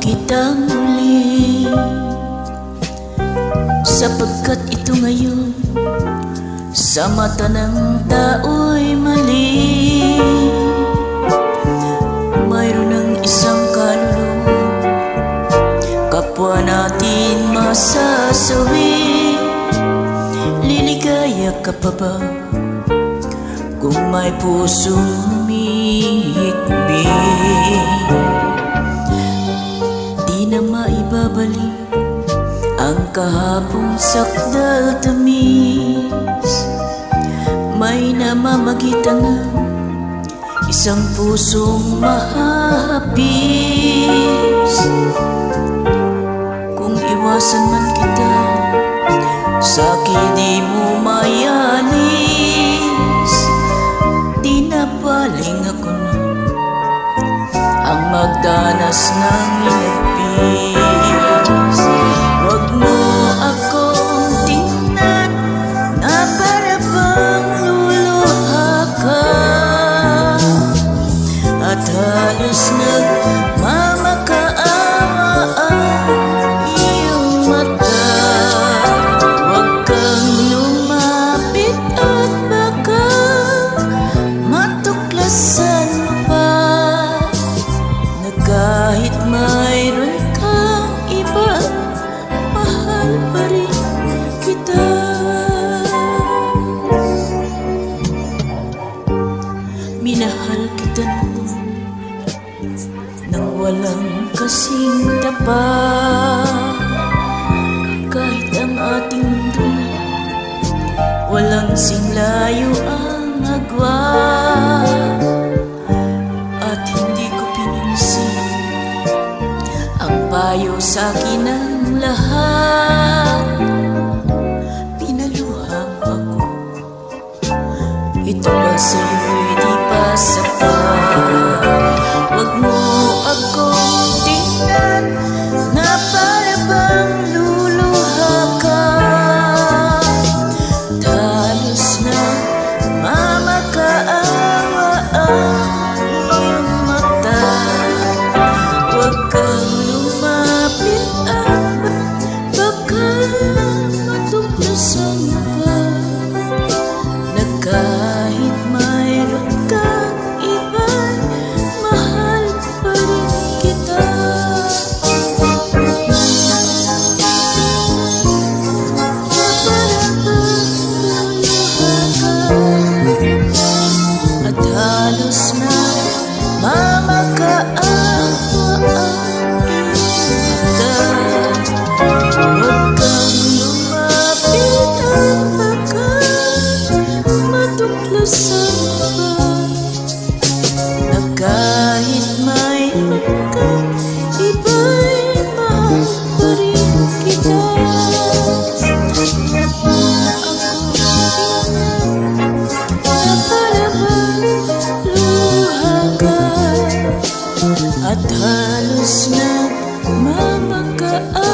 kita muli, sapagkat ito ngayon sa mata ng tao'y mali. Mayroon ng isang kaluluwa, kapwa natin masasawi. Liligaya ka pa ba kung may pusong humihikbi? Di na maibabalik ang kahapong sakdal tamis. May namamagitan na isang pusong mahahapis. Kung iwasan man kita, sa'kin di mo mayalis. Di na baling ako na ang magdanas ng inagpis. Huwag mo akong tingnan na para bang luluha ka, at halos nagmamakaawa ang iyong mata. Huwag kang lumapit at baka matuklasan mo pa na kahit mayroon kang iba, mahal pa rin kita. Minahal kita noon nang walang kasing tapat. Kahit ang ating mundo walang singlayo ang agwat, at hindi ko pinansin ang payo sa'kin ng lahat. Pinaluhang ako, ito ba sa'yo'y di pa sapat? Huwag mo akong tingnan na para bang luluha ka, halos na mamakaawa ang iyong mata. Huwag kang lumapit at baka matuklasan pa na kahit mayroon kang iba, mahal pa rin kita. Para bang luluha ka, at halos na mamakaawa ang iyong mata. Huwag kang lumapit at baka matuklasan pa na kahit mayroon kang iba'y mahal pa rin kita. Na para bang luha ka, at halos na mamakaawa